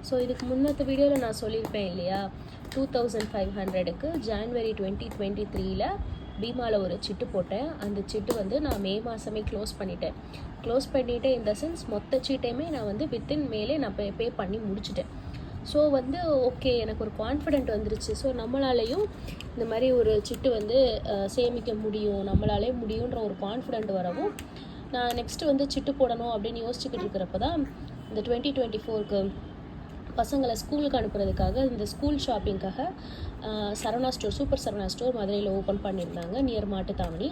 So இதுக்கு முன்னத்த வீடியோவில் நான் சொல்லியிருப்பேன் இல்லையா, 2500க்கு ஜான்வரி 2023 பீமாவில் ஒரு சிட்டு போட்டேன். அந்த சிட்டு வந்து நான் மே மாதமே க்ளோஸ் பண்ணிட்டேன். இன் த சென்ஸ் மொத்த சீட்டையுமே நான் வந்து வித்தின் மேலே நான் பே பண்ணி முடிச்சிட்டேன். ஸோ வந்து ஓகே, எனக்கு ஒரு கான்ஃபிடென்ட் வந்துருச்சு. ஸோ நம்மளாலேயும் இந்த மாதிரி ஒரு சிட்டு வந்து சேமிக்க முடியும், நம்மளாலே முடியுன்ற ஒரு கான்ஃபிடென்ட் வரவும் நான் நெக்ஸ்ட்டு வந்து சிட்டு போடணும் அப்படின்னு யோசிச்சுக்கிட்டு இருக்கிறப்ப தான் இந்த 2024க்கு பசங்களை ஸ்கூலுக்கு அனுப்புறதுக்காக இந்த ஸ்கூல் ஷாப்பிங்காக Saravana store, super Saravana store மதுரையில் ஓப்பன் பண்ணியிருந்தாங்க, நியர் மாட்டுத்தாவணி.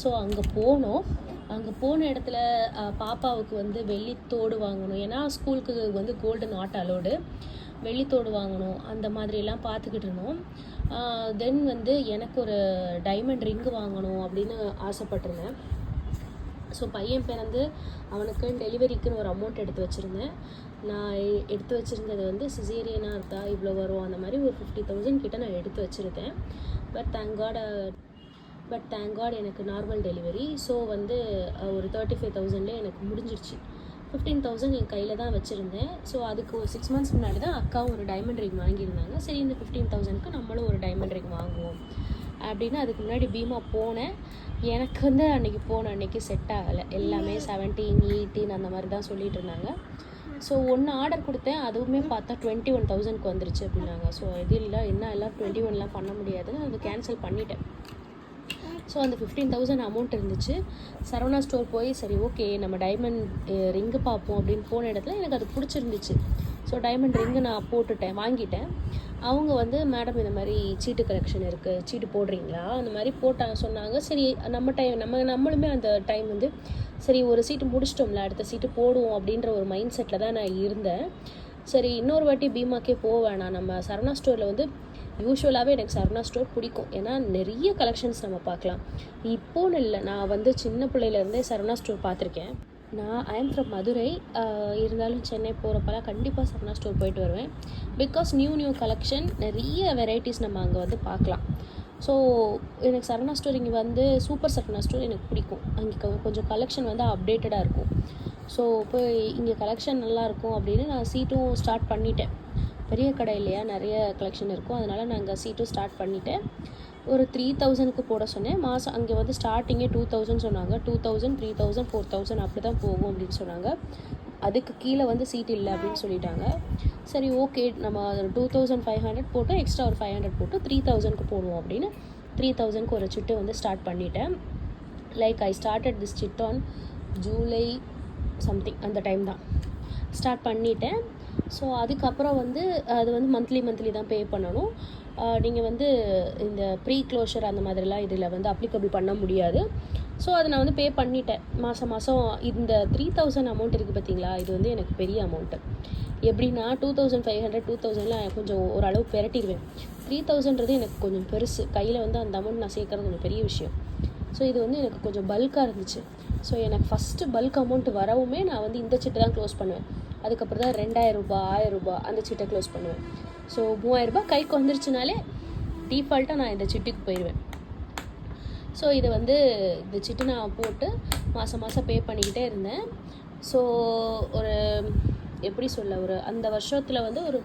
ஸோ அங்கே போனோம். அங்கே போன இடத்துல பாப்பாவுக்கு வந்து வெள்ளித்தோடு வாங்கணும், ஏன்னா ஸ்கூலுக்கு வந்து கோல்டு நாட் அலோடு. வெள்ளித்தோடு வாங்கணும், அந்த மாதிரிலாம் பார்த்துக்கிட்டு இருந்தோம். தென் வந்து எனக்கு ஒரு டைமண்ட் ரிங்கு வாங்கணும் அப்படின்னு ஆசைப்பட்டிருந்தேன். ஸோ பையன் பிறந்து அவனுக்கு டெலிவரிக்குன்னு ஒரு அமௌண்ட் எடுத்து வச்சுருந்தேன். நான் எடுத்து வச்சுருந்தது வந்து சிசேரியனாக இருக்கா இவ்வளோ வரும், அந்த மாதிரி ஒரு 50,000 கிட்ட நான் எடுத்து வச்சுருந்தேன். பட் தேங்க் காட் எனக்கு நார்மல் டெலிவரி. ஸோ வந்து ஒரு 35,000 எனக்கு முடிஞ்சிருச்சு. 15,000 என் கையில் தான் வச்சுருந்தேன். ஸோ அதுக்கு ஒரு 6 months முன்னாடி தான் அக்காவும் ஒரு டைமண்ட் ரிங் வாங்கியிருந்தாங்க. சரி, இந்த 15,000க்கு நம்மளும் ஒரு டைமண்ட் ரிங் வாங்குவோம் அப்படின்னு அதுக்கு முன்னாடி பீமா போனேன். எனக்கு வந்து அன்றைக்கி செட் ஆகலை. எல்லாமே 17, 18 அந்த மாதிரி தான் சொல்லிகிட்டு இருந்தாங்க. ஸோ ஒன்று ஆர்டர் கொடுத்தேன், அதுவுமே பார்த்தா 21,000க்கு வந்துருச்சு அப்படின்னாங்க. ஸோ இது இல்லை, எல்லாம் 21லாம் பண்ண முடியாதுன்னு அது கேன்சல் பண்ணிட்டேன். ஸோ அந்த 15,000 அமௌண்ட் இருந்துச்சு. சரவணா ஸ்டோர் போய் சரி ஓகே நம்ம டைமண்ட் ரிங்கு பார்ப்போம் அப்படின்னு போன இடத்துல எனக்கு அது பிடிச்சிருந்துச்சு. ஸோ டைமண்ட் ரிங்கு நான் வாங்கிட்டேன். அவங்க வந்து மேடம் இந்த மாதிரி சீட்டு கலெக்ஷன் இருக்குது, சீட்டு போடுறீங்களா அந்த மாதிரி சொன்னாங்க. சரி நம்மளுமே அந்த டைம் வந்து சரி ஒரு சீட்டு முடிச்சிட்டோம்ல, அடுத்த சீட்டு போடுவோம் அப்படின்ற ஒரு மைண்ட் செட்டில் தான் நான் இருந்தேன். சரி இன்னொரு வாட்டி பீமாக்கே வேணாம், நம்ம சரவணா ஸ்டோரில் வந்து யூஸ்வலாகவே எனக்கு சரவணா ஸ்டோர் பிடிக்கும், ஏன்னா நிறைய கலெக்ஷன்ஸ் நம்ம பார்க்கலாம். இப்போன்னு இல்லை, நான் வந்து சின்ன பிள்ளையிலேருந்தே சரவணா ஸ்டோர் பார்த்துருக்கேன். I am from Madurai. இருந்தாலும் சென்னை போகிறப்பெல்லாம் கண்டிப்பாக சரவணா ஸ்டோர் போயிட்டு வருவேன். பிகாஸ் நியூ கலெக்ஷன் நிறைய வெரைட்டிஸ் நம்ம அங்கே வந்து பார்க்கலாம். ஸோ எனக்கு சரவணா ஸ்டோர் இங்கே வந்து சூப்பர் சரவணா ஸ்டோர் எனக்கு பிடிக்கும். அங்கே கொஞ்சம் கலெக்ஷன் வந்து அப்டேட்டடாக இருக்கும். ஸோ இப்போ இங்கே கலெக்ஷன் நல்லாயிருக்கும் அப்படின்னு நான் சீட்டும் ஸ்டார்ட் பண்ணிட்டேன். பெரிய கடை இல்லையா, நிறைய கலெக்ஷன் இருக்கும், அதனால் நான் அங்கே சீட்டும் ஸ்டார்ட் பண்ணிட்டேன். ஒரு 3,000க்கு போட சொன்னேன். மாதம் அங்கே வந்து ஸ்டார்டிங்கே 2,000 சொன்னாங்க. 2,000, 3,000, 4,000 அப்படி தான் போகும் அப்படின்னு சொன்னாங்க. அதுக்கு கீழே வந்து சீட் இல்லை அப்படின்னு சொல்லிட்டாங்க. சரி ஓகே, நம்ம 2,500 போட்டு எக்ஸ்ட்ரா ஒரு 500 போட்டு 3,000க்கு போடுவோம் அப்படின்னு 3,000க்கு ஒரு சிட்டு வந்து ஸ்டார்ட் பண்ணிட்டேன். Like I started this sit on July something, அந்த டைம் தான் ஸ்டார்ட் பண்ணிட்டேன். ஸோ அதுக்கப்புறம் வந்து அது வந்து மந்த்லி தான் பே பண்ணணும். நீங்கள் வந்து இந்த ப்ரீ க்ளோஷர் அந்த மாதிரிலாம் இதில் வந்து அப்ளிகபிள் பண்ண முடியாது. ஸோ அதை நான் வந்து பே பண்ணிட்டேன். மாதம் இந்த 3,000 அமௌண்ட் இருக்குது பார்த்தீங்களா, இது வந்து எனக்கு பெரிய அமௌண்ட்டு. எப்படின்னா 2,500, 2,000லாம் கொஞ்சம் ஓரளவு பெரட்டிடுவேன். 3,000ன்றது எனக்கு கொஞ்சம் பெருசு. கையில் வந்து அந்த அமௌண்ட் நான் சேர்க்குறது கொஞ்சம் பெரிய விஷயம். ஸோ இது வந்து எனக்கு கொஞ்சம் பல்காக இருந்துச்சு. ஸோ எனக்கு ஃபஸ்ட்டு பல்க் அமௌண்ட் வரவுமே நான் வந்து இந்த சிட்டு தான் க்ளோஸ் பண்ணுவேன். அதுக்கப்புறம் தான் 2,000 ரூபாய், 1,000 ரூபாய் அந்த சிட்டை க்ளோஸ் பண்ணுவேன். ஸோ 3,000 ரூபாய் கைக்கு வந்துருச்சுனாலே டீஃபால்ட்டாக நான் இந்த சிட்டுக்கு போயிடுவேன். ஸோ இதை வந்து இந்த சிட்டு நான் போட்டு மாதம் பே பண்ணிக்கிட்டே இருந்தேன். ஸோ ஒரு எப்படி சொல்ல, ஒரு அந்த வருஷத்தில் வந்து ஒரு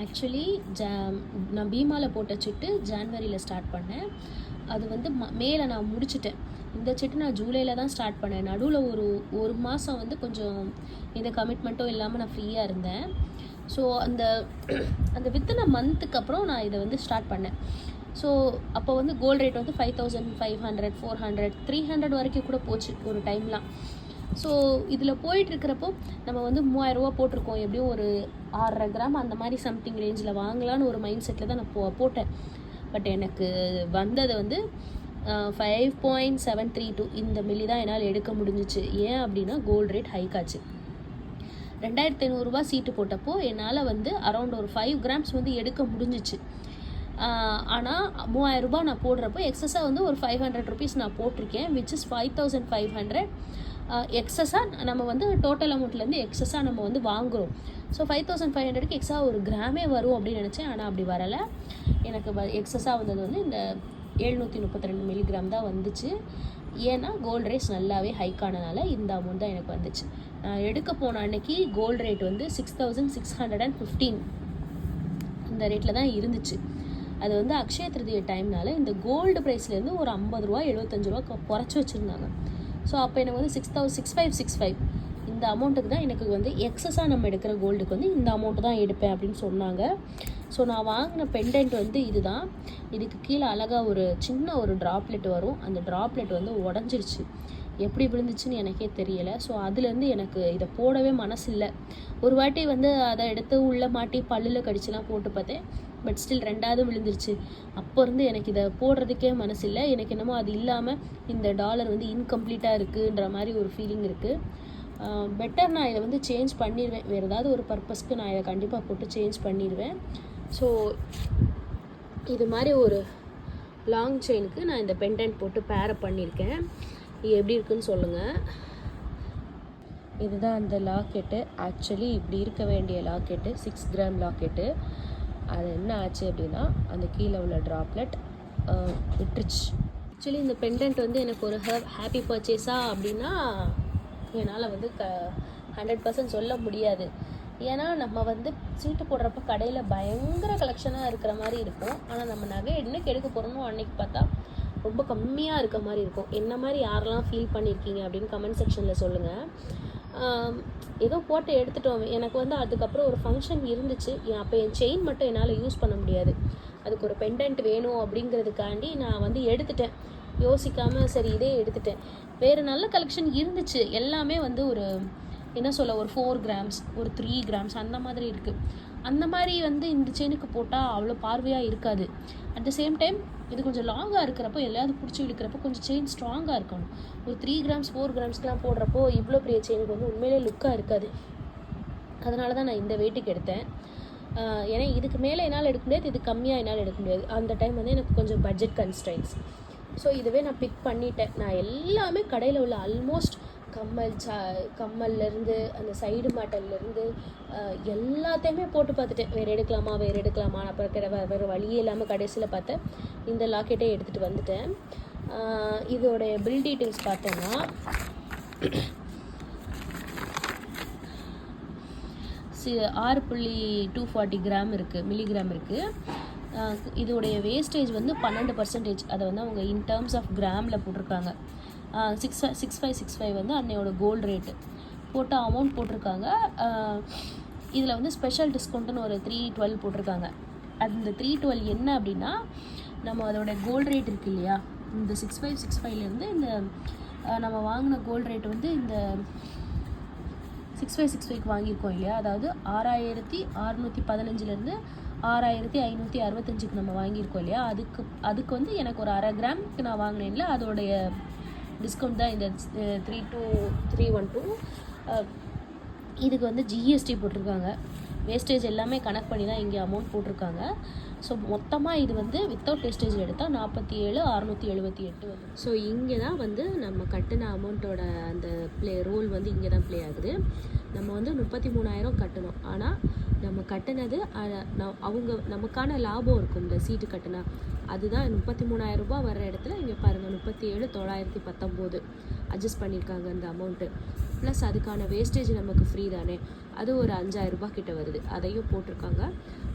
ஆக்சுவலி நான் பீமாவில் போட்ட சிட்டு ஜான்வரியில் ஸ்டார்ட் பண்ணேன். அது வந்து மேலே நான் முடிச்சிட்டேன். இந்த சிட்டு நான் ஜூலையில் தான் ஸ்டார்ட் பண்ணேன். நடுவில் ஒரு மாதம் வந்து கொஞ்சம் எந்த கமிட்மெண்ட்டும் இல்லாமல் நான் ஃப்ரீயாக இருந்தேன். ஸோ அந்த வித்தின் மந்த்துக்கு அப்புறம் நான் இதை வந்து ஸ்டார்ட் பண்ணேன். ஸோ அப்போ வந்து கோல்டு ரேட் வந்து 5,500, 400, 300 வரைக்கும் கூட போச்சு ஒரு டைம்லாம். ஸோ இதில் போயிட்டுருக்கிறப்போ நம்ம வந்து 3,000 ரூபா போட்டிருக்கோம், எப்படியும் ஒரு 6.5 கிராம் அந்த மாதிரி சம்திங் ரேஞ்சில் வாங்கலான்னு ஒரு மைண்ட் செட்டில் தான் நான் போட்டேன். பட் எனக்கு வந்தது வந்து 5.732 இந்த மில்லி தான் என்னால் எடுக்க முடிஞ்சிச்சு. ஏன் அப்படின்னா கோல்டு ரேட் ஹைக் ஆச்சு. 2,500 ரூபா சீட்டு போட்டப்போ என்னால் வந்து அரௌண்ட் ஒரு 5 கிராம்ஸ் வந்து எடுக்க முடிஞ்சிச்சு. ஆனால் 3,000 ரூபாய் நான் போடுறப்போ எக்ஸஸாக வந்து ஒரு 500 ருபீஸ் நான் போட்டிருக்கேன், விச் இஸ் 5,500 எக்ஸஸாக நம்ம வந்து டோட்டல் அமௌண்ட்லேருந்து எக்ஸஸாக நம்ம வந்து வாங்குகிறோம். ஸோ 5,500க்கு எக்ஸா ஒரு கிராமே வரும் அப்படின்னு நினச்சேன். ஆனால் அப்படி வரலை. எனக்கு எக்ஸஸாக வந்தது வந்து இந்த 732 மில்லிகிராம் தான் வந்துச்சு. ஏன்னா கோல்டு ரேஸ் நல்லாவே ஹைக்கானனால இந்த அமௌண்ட் தான் எனக்கு வந்துச்சு. எடுக்க போன அன்னைக்கு கோல்டு ரேட் வந்து 6615 இந்த ரேட்டில் தான் இருந்துச்சு. அது வந்து அக்ஷய திருதிய டைம்னால இந்த கோல்டு ப்ரைஸ்லேருந்து ஒரு 50 ரூபா 75 ரூபா குறைச்சி வச்சுருந்தாங்க. ஸோ அப்போ எனக்கு வந்து 6565 இந்த அமௌண்ட்டுக்கு தான் எனக்கு வந்து எக்ஸஸாக நம்ம எடுக்கிற கோல்டுக்கு வந்து இந்த அமௌண்ட்டு தான் எடுப்பேன் அப்படின்னு சொன்னாங்க. ஸோ நான் வாங்கின பெண்டன்ட் வந்து இதுதான். இதுக்கு கீழே அழகாக ஒரு சின்ன ஒரு ட்ராப்லெட் வரும். அந்த ட்ராப்லெட் வந்து உடஞ்சிருச்சு. எப்படி விழுந்துச்சுன்னு எனக்கே தெரியலை. ஸோ அதுலேருந்து எனக்கு இதை போடவே மனசு இல்லை. ஒரு வாட்டி வந்து அதை எடுத்து உள்ளே மாட்டி பல்லில் கடிச்சுலாம் போட்டு பார்த்தேன். பட் ஸ்டில் 2வது விழுந்துருச்சு. அப்போ இருந்து எனக்கு இதை போடுறதுக்கே மனசு இல்லை. எனக்கு என்னமோ அது இல்லாமல் இந்த டாலர் வந்து இன்கம்ப்ளீட்டாக இருக்குன்ற மாதிரி ஒரு ஃபீலிங் இருக்குது. பெட்டர் நான் இதை வந்து சேஞ்ச் பண்ணிடுவேன். வேறு ஏதாவது ஒரு பர்பஸ்க்கு நான் இதை கண்டிப்பாக போட்டு சேஞ்ச் பண்ணிடுவேன். ஸோ இது மாதிரி ஒரு லாங் செயினுக்கு நான் இந்த பெண்டன்ட் போட்டு பேரப் பண்ணியிருக்கேன். இது எப்படி இருக்குன்னு சொல்லுங்கள். இதுதான் அந்த லாக்கெட்டு. ஆக்சுவலி இப்படி இருக்க வேண்டிய லாக்கெட்டு 6 கிராம் லாக்கெட்டு. அது என்ன ஆச்சு அப்படின்னா அந்த கீழே உள்ள ட்ராப்லெட் விட்டுருச்சு. ஆக்சுவலி இந்த பெண்டன்ட் வந்து எனக்கு ஒரு ஹாப்பி பர்ச்சேஸா அப்படின்னா என்னால் வந்து 100% சொல்ல முடியாது. ஏன்னா நம்ம வந்து சீட்டு போடுறப்ப கடையில் பயங்கர கலெக்ஷனாக இருக்கிற மாதிரி இருக்கும். ஆனால் நம்ம நகை என்னைக்கு எடுக்க போகிறோமோ அன்னைக்கு பார்த்தா ரொம்ப கம்மியாக இருக்க மாதிரி இருக்கும். என்ன மாதிரி யாரெல்லாம் ஃபீல் பண்ணியிருக்கீங்க அப்படின்னு கமெண்ட் செக்ஷனில் சொல்லுங்கள். ஏதோ போட்டு எடுத்துட்டோம். எனக்கு வந்து அதுக்கப்புறம் ஒரு ஃபங்க்ஷன் இருந்துச்சு. அப்போ என் செயின் மட்டும் என்னால் யூஸ் பண்ண முடியாது. அதுக்கு ஒரு பெண்டன்ட் வேணும் அப்படிங்கிறதுக்காண்டி நான் வந்து எடுத்துட்டேன். யோசிக்காமல் சரி இதே எடுத்துட்டேன். வேறு நல்ல கலெக்ஷன் இருந்துச்சு. எல்லாமே வந்து ஒரு என்ன சொல்ல ஒரு 4 கிராம்ஸ் ஒரு 3 கிராம்ஸ் அந்த மாதிரி இருக்குது. அந்த மாதிரி வந்து இந்த செயினுக்கு போட்டால் அவ்வளோ பார்வையாக இருக்காது. அட் த சேம் டைம் இது கொஞ்சம் லாங்காக இருக்கிறப்போ எல்லாம் பிடிச்சி இழுக்கிறப்போ கொஞ்சம் செயின் ஸ்ட்ராங்காக இருக்கணும். ஒரு 3 கிராம்ஸ் 4 கிராம்ஸ்க்கெலாம் போடுறப்போ இவ்வளோ பெரிய செயினுக்கு வந்து உண்மையிலே லுக்காக இருக்காது. அதனால தான் நான் இந்த வெயிட்டுக்கு எடுத்தேன். ஏன்னா இதுக்கு மேலே என்னால் எடுக்க முடியாது, இது கம்மியாக என்னால் எடுக்க முடியாது. அந்த டைம் வந்து எனக்கு கொஞ்சம் பட்ஜெட் கன்ஸ்ட்ரைன்ஸ். ஸோ இதுவே நான் பிக் பண்ணிட்டேன். நான் எல்லாமே கடையில் உள்ள ஆல்மோஸ்ட் கம்மல்லேருந்து அந்த சைடு மாட்டல்லேருந்து எல்லாத்தையுமே போட்டு பார்த்துட்டேன். வேறு எடுக்கலாமா அப்புறம் வேறு வழியே இல்லாமல் கடைசியில் பார்த்தேன் இந்த லாக்கெட்டே எடுத்துகிட்டு வந்துட்டேன். இதோடைய பில் டீட்டெயில்ஸ் பார்த்தோன்னா 6.240 கிராம் இருக்குது, மில்லிகிராம் இருக்குது. இதோடைய வேஸ்டேஜ் வந்து 12%. அதை வந்து அவங்க இன் டேர்ம்ஸ் ஆஃப் கிராமில் போட்டிருக்காங்க. 6565 வந்து அன்னையோட கோல்டு ரேட்டு போட்ட அமௌண்ட் போட்டிருக்காங்க. இதில் வந்து ஸ்பெஷல் டிஸ்கவுண்ட்டுன்னு ஒரு 312 போட்டிருக்காங்க. அந்த 312 என்ன அப்படின்னா நம்ம அதோட கோல்டு ரேட் இருக்குது இல்லையா, இந்த 6565லேருந்து இந்த நம்ம வாங்கின கோல்டு ரேட் வந்து இந்த 6565க்கு வாங்கியிருக்கோம் இல்லையா, அதாவது 6615லேருந்து 6565க்கு நம்ம வாங்கியிருக்கோம் இல்லையா, அதுக்கு வந்து எனக்கு ஒரு 1/2 கிராமுக்கு நான் வாங்கினேன்ல, அதோடைய டிஸ்கவுண்ட் தான் இந்த 312. இதுக்கு வந்து ஜிஎஸ்டி போட்டிருக்காங்க. வேஸ்டேஜ் எல்லாமே கணக்கு பண்ணி தான் இங்கே அமௌண்ட் போட்டிருக்காங்க. ஸோ மொத்தமாக இது வந்து வித்தவுட் வேஸ்டேஜ் எடுத்தால் 47,678 வந்து. ஸோ இங்கே தான் வந்து நம்ம கட்டின அமௌண்ட்டோட அந்த ரோல் வந்து இங்கே தான் ப்ளே ஆகுது. நம்ம வந்து 33,000 கட்டணும். ஆனால் நம்ம கட்டினது நமக்கான லாபம் இருக்கும். இந்த சீட்டு கட்டினா அதுதான் 33,000 ரூபாய் வர்ற இடத்துல இங்கே பாருங்கள் 37,919 அட்ஜஸ்ட் பண்ணியிருக்காங்க அந்த அமௌண்ட்டு. ப்ளஸ் அதுக்கான வேஸ்டேஜ் நமக்கு ஃப்ரீ தானே, அது ஒரு 5,000 ரூபாய் கிட்ட வருது, அதையும் போட்டிருக்காங்க.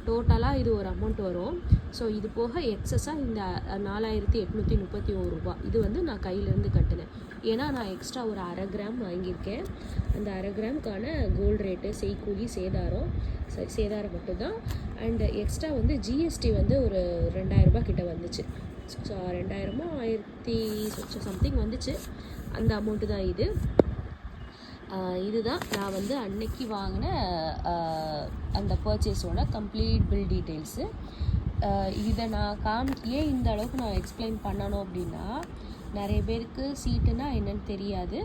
டோட்டலாக இது ஒரு அமௌண்ட் வரும். ஸோ இது போக எக்ஸஸாக இந்த 4,831 ரூபா இது வந்து நான் கையிலேருந்து கட்டினேன். ஏன்னா நான் எக்ஸ்ட்ரா ஒரு 1/2 கிராம் வாங்கியிருக்கேன். அந்த 1/2 கிராமுக்கான கோல்டு ரேட்டு, செய்கூலி, சேதாரம் மட்டும்தான். அண்டு எக்ஸ்ட்ரா வந்து ஜிஎஸ்டி வந்து ஒரு 2,000 ரூபாய் கிட்ட வந்துச்சு. ஸோ 2,000 1000 சம்திங் வந்துச்சு. அந்த அமௌண்ட்டு தான் இது. இதுதான் நான் வந்து அன்னைக்கு வாங்கின அந்த பர்ச்சேஸோட கம்ப்ளீட் பில் டீட்டெயில்ஸு. இதை நான் ஏன் இந்த அளவுக்கு நான் எக்ஸ்பிளைன் பண்ணணும் அப்படின்னா, நிறைய பேருக்கு சீட்டுனா என்னன்னு தெரியாது.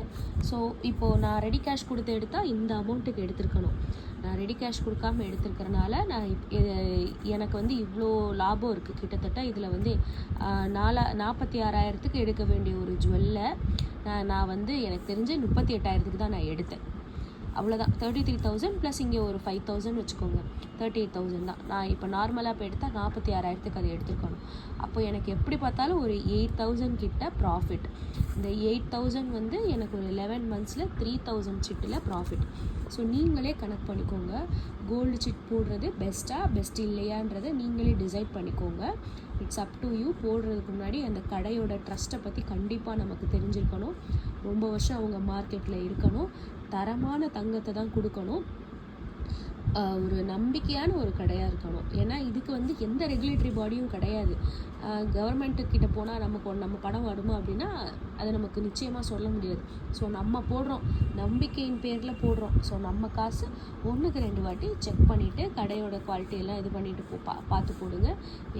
ஸோ இப்போது நான் ரெடி கேஷ் கொடுத்து எடுத்தால் இந்த அமௌண்ட்டுக்கு எடுத்துருக்கணும். நான் ரெடி கேஷ் கொடுக்காம எடுத்துருக்கறனால நான் எனக்கு வந்து இவ்வளோ லாபம் இருக்குது. கிட்டத்தட்ட இதில் வந்து 46,000க்கு எடுக்க வேண்டிய ஒரு ஜுவல்லை நான் வந்து எனக்கு தெரிஞ்சு 38,000க்கு தான் நான் எடுத்தேன். அவ்வளோதான். 33,000 ப்ளஸ் இங்கே ஒரு 5,000 வச்சுக்கோங்க, 38,000 தான். நான் இப்போ நார்மலாக இப்போ எடுத்தால் 46,000க்கு அதை எடுத்துருக்கணும். அப்போ எனக்கு எப்படி பார்த்தாலும் ஒரு 8,000 கிட்ட ப்ராஃபிட். இந்த 8,000 வந்து எனக்கு ஒரு 11 மந்த்ஸில் 3,000 சிட்டில் ப்ராஃபிட். ஸோ நீங்களே கனெக்ட் பண்ணிக்கோங்க. கோல்டு சிட் போடுறது பெஸ்ட் இல்லையான்றதை நீங்களே டிசைட் பண்ணிக்கோங்க. It's up to you. போடுறதுக்கு முன்னாடி அந்த கடையோட ட்ரஸ்ட்டை பற்றி கண்டிப்பாக நமக்கு தெரிஞ்சிருக்கணும். ரொம்ப வருஷம் அவங்க மார்க்கெட்டில் இருக்கணும். தரமான தங்கத்தை தான் கொடுக்கணும். ஒரு நம்பிக்கையான ஒரு கடையாக இருக்கணும். ஏன்னா இதுக்கு வந்து எந்த ரெகுலேட்டரி பாடியும் கிடையாது. கவர்மெண்ட்டுக்கிட்ட போனால் நம்ம படம் வருமா அப்படின்னா அதை நமக்கு நிச்சயமாக சொல்ல முடியாது. ஸோ நம்ம போடுறோம், நம்பிக்கையின் பேரில் போடுறோம். ஸோ நம்ம காசு 1க்கு 2 வாட்டி செக் பண்ணிவிட்டு கடையோட குவாலிட்டியெல்லாம் இது பண்ணிவிட்டு பார்த்து போடுங்க.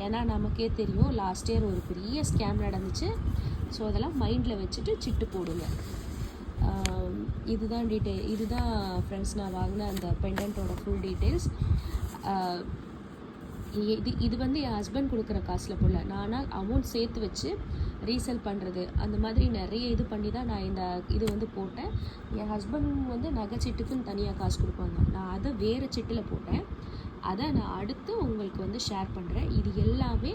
ஏன்னா நமக்கே தெரியும், லாஸ்ட் இயர் ஒரு பெரிய ஸ்கேம் நடந்துச்சு. ஸோ அதெல்லாம் மைண்டில் வச்சுட்டு சிட்டு போடுங்க. இதுதான் ஃப்ரெண்ட்ஸ் நான் வாங்கின அந்த பெண்டன்ட்டோட ஃபுல் டீட்டெயில்ஸ். இது வந்து என் ஹஸ்பண்ட் கொடுக்குற காசில் போடல. நானாக அமௌண்ட் சேர்த்து வச்சு ரீசேல் பண்ணுறது அந்த மாதிரி நிறைய இது பண்ணி தான் நான் இது வந்து போட்டேன். என் ஹஸ்பண்ட் வந்து நகைச்சீட்டுக்குன்னு தனியாக காசு கொடுப்பாங்க. நான் அதை வேறு சிட்டில் போட்டேன். அதை நான் அடுத்து உங்களுக்கு வந்து ஷேர் பண்ணுறேன். இது எல்லாமே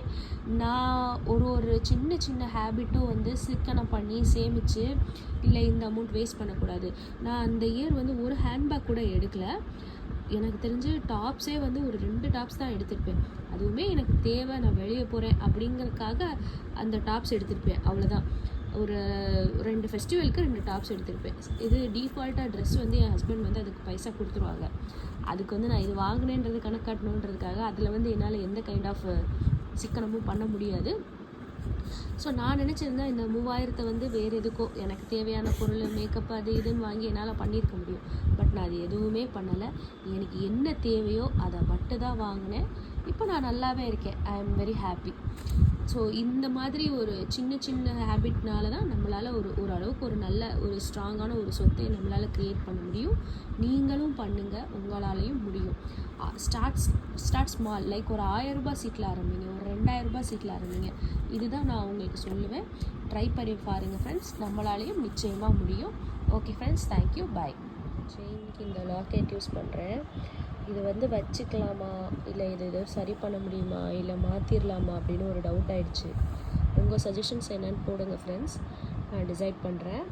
நான் ஒரு சின்ன ஹேபிட்டும் வந்து சிக்கனம் பண்ணி சேமித்து, இல்லை இந்த அமௌண்ட் வேஸ்ட் பண்ணக்கூடாது. நான் அந்த இயர் வந்து ஒரு ஹேண்ட்பேக் கூட எடுக்கலை. எனக்கு தெரிஞ்சு டாப்ஸே வந்து ஒரு 2 டாப்ஸ் தான் எடுத்திருப்பேன். அதுவுமே எனக்கு தேவை, நான் வெளியே போகிறேன் அப்படிங்கிறதுக்காக அந்த டாப்ஸ் எடுத்திருப்பேன். அவ்வளோதான். ஒரு 2 ஃபெஸ்டிவலுக்கு 2 டாப்ஸ் எடுத்திருப்பேன். இது டிஃபால்ட்டாக ட்ரெஸ் வந்து என் ஹஸ்பண்ட் வந்து அதுக்கு பைசா கொடுத்துருவாங்க. அதுக்கு வந்து நான் இது வாங்கினேன்றது கணக்கு காட்டணுன்றதுக்காக அதில் வந்து என்னால் எந்த கைண்ட் ஆஃப் சிக்கனமும் பண்ண முடியாது. ஸோ நான் நினச்சிருந்தேன் இந்த 3000 வந்து வேறு எதுக்கோ எனக்கு தேவையான பொருள், மேக்கப் அது இதுன்னு வாங்கி என்னால் பண்ணியிருக்க முடியும். பட் நான் அது எதுவுமே பண்ணலை. எனக்கு என்ன தேவையோ அதை மட்டும் தான் வாங்கினேன். இப்போ நான் நல்லாவே இருக்கேன். I am very happy. So இந்த மாதிரி ஒரு சின்ன ஹேபிட்னால தான் நம்மளால் ஓரளவுக்கு ஒரு நல்ல ஒரு ஸ்ட்ராங்கான ஒரு சொத்தை நம்மளால் க்ரியேட் பண்ண முடியும். நீங்களும் பண்ணுங்கள், உங்களாலையும் முடியும். Start small. லைக் ஒரு 1000 ரூபாய் சீட்டில் ஆரம்பிங்க, ஒரு 2000 ரூபாய் சீட்டில் ஆரம்பிங்க. இதுதான் நான் உங்களுக்கு சொல்லுவேன். ட்ரை பண்ணி பாருங்கள் ஃப்ரெண்ட்ஸ், நம்மளாலேயும் நிச்சயமாக முடியும். ஓகே ஃப்ரெண்ட்ஸ், தேங்க்யூ, பாய். செயினுக்கு இந்த லாக்கெட் யூஸ் பண்ணுறேன். இது வந்து வச்சுக்கலாமா, இல்லை இது சரி பண்ண முடியுமா, இல்லை மாற்றிடலாமா அப்படின்னு ஒரு டவுட் ஆகிடுச்சு. உங்கள் சஜஷன்ஸ் என்னென்னு போடுங்க ஃப்ரெண்ட்ஸ், நான் டிசைட் பண்ணுறேன்.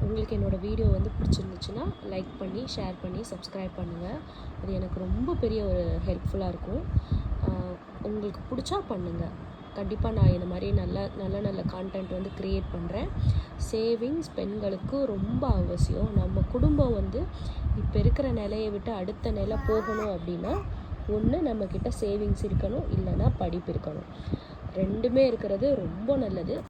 உங்களுக்கு என்னோடய வீடியோ வந்து பிடிச்சிருந்துச்சுன்னா லைக் பண்ணி, ஷேர் பண்ணி, சப்ஸ்கிரைப் பண்ணுங்கள். அது எனக்கு ரொம்ப பெரிய ஒரு ஹெல்ப்ஃபுல்லாக இருக்கும். உங்களுக்கு பிடிச்சா பண்ணுங்கள். கண்டிப்பாக நான் இந்த மாதிரி நல்ல கான்டென்ட் வந்து க்ரியேட் பண்ணுறேன். சேவிங்ஸ் பெண்களுக்கு ரொம்ப அவசியம். நம்ம குடும்பம் வந்து இப்போ இருக்கிற நிலையை விட்டு அடுத்த நிலை போகணும் அப்படின்னா ஒன்று நம்மக்கிட்ட சேவிங்ஸ் இருக்கணும், இல்லைன்னா படிப்பு இருக்கணும். 2மே இருக்கிறது ரொம்ப நல்லது.